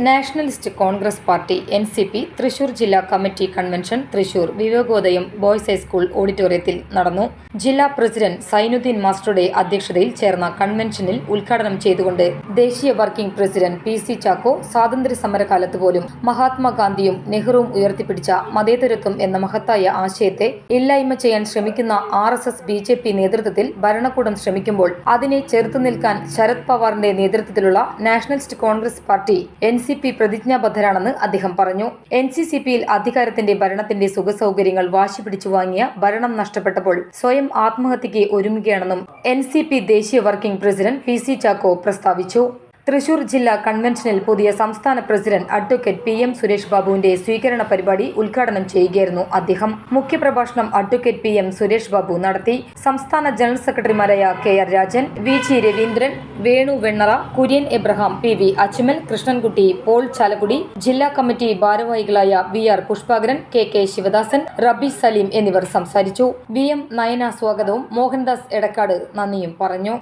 Nationalist Congress Party (NCP) Thrissur ജില്ലാ committee convention Thrissur Vivekodayam boys high school ഓഡിറ്റോറിയത്തിൽ നടന്നു. ജില്ലാ പ്രസിഡന്റ് സൈനുദ്ദീൻ മാസ്റ്ററുടെ അധ്യക്ഷതയിൽ ചേർന്ന കൺവെൻഷനിൽ ഉദ്ഘാടനം ചെയ്തുകൊണ്ട് ദേശീയ വർക്കിംഗ് പ്രസിഡന്റ് PC ചാക്കോ സ്വാതന്ത്ര്യ സമരകാലത്ത് പോലും മഹാത്മാഗാന്ധിയും നെഹ്റുവും ഉയർത്തിപ്പിടിച്ച മതേതരത്വം എന്ന മഹത്തായ ആശയത്തെ ഇല്ലായ്മ ചെയ്യാൻ ശ്രമിക്കുന്ന RSS BJP നേതൃത്വത്തിൽ ഭരണകൂടം ശ്രമിക്കുമ്പോൾ അതിനെ ചെറുത്തുനിൽക്കാൻ ശരത് പവാറിന്റെ നേതൃത്വത്തിലുള്ള നാഷണലിസ്റ്റ് കോൺഗ്രസ് പാർട്ടി NCP പ്രതിജ്ഞാബദ്ധരാണെന്ന് അദ്ദേഹം പറഞ്ഞു. NCCPയിൽ അധികാരത്തിന്റെ ഭരണത്തിന്റെ സുഖസൗകര്യങ്ങൾ വാശി പിടിച്ചു വാങ്ങിയ ഭരണം നഷ്ടപ്പെട്ടപ്പോൾ സ്വയം ആത്മഹത്യയ്ക്ക് ഒരുങ്ങുകയാണെന്നും NCP ദേശീയ വർക്കിംഗ് പ്രസിഡന്റ് PC ചാക്കോ പ്രസ്താവിച്ചു. തൃശൂർ ജില്ലാ കൺവെൻഷനിൽ പുതിയ സംസ്ഥാന പ്രസിഡന്റ് അഡ്വക്കേറ്റ് PM സുരേഷ് ബാബുവിന്റെ സ്വീകരണ പരിപാടി ഉദ്ഘാടനം ചെയ്യുകയായിരുന്നു അദ്ദേഹം. മുഖ്യപ്രഭാഷണം അഡ്വക്കേറ്റ് PM സുരേഷ് ബാബു നടത്തി. സംസ്ഥാന ജനറൽ സെക്രട്ടറിമാരായ KR Rajan, VG Raveendran, Venu Vennara, Kurian Abraham, PV അച്ചുമൽ, Krishnankutty, Paul Chalakudy, ജില്ലാ കമ്മിറ്റി ഭാരവാഹികളായ VR പുഷ്പാകരൻ, KK ശിവദാസൻ, റബി സലീം എന്നിവർ സംസാരിച്ചു. VM നയന സ്വാഗതവും മോഹൻദാസ് എടക്കാട് നന്ദിയും പറഞ്ഞു.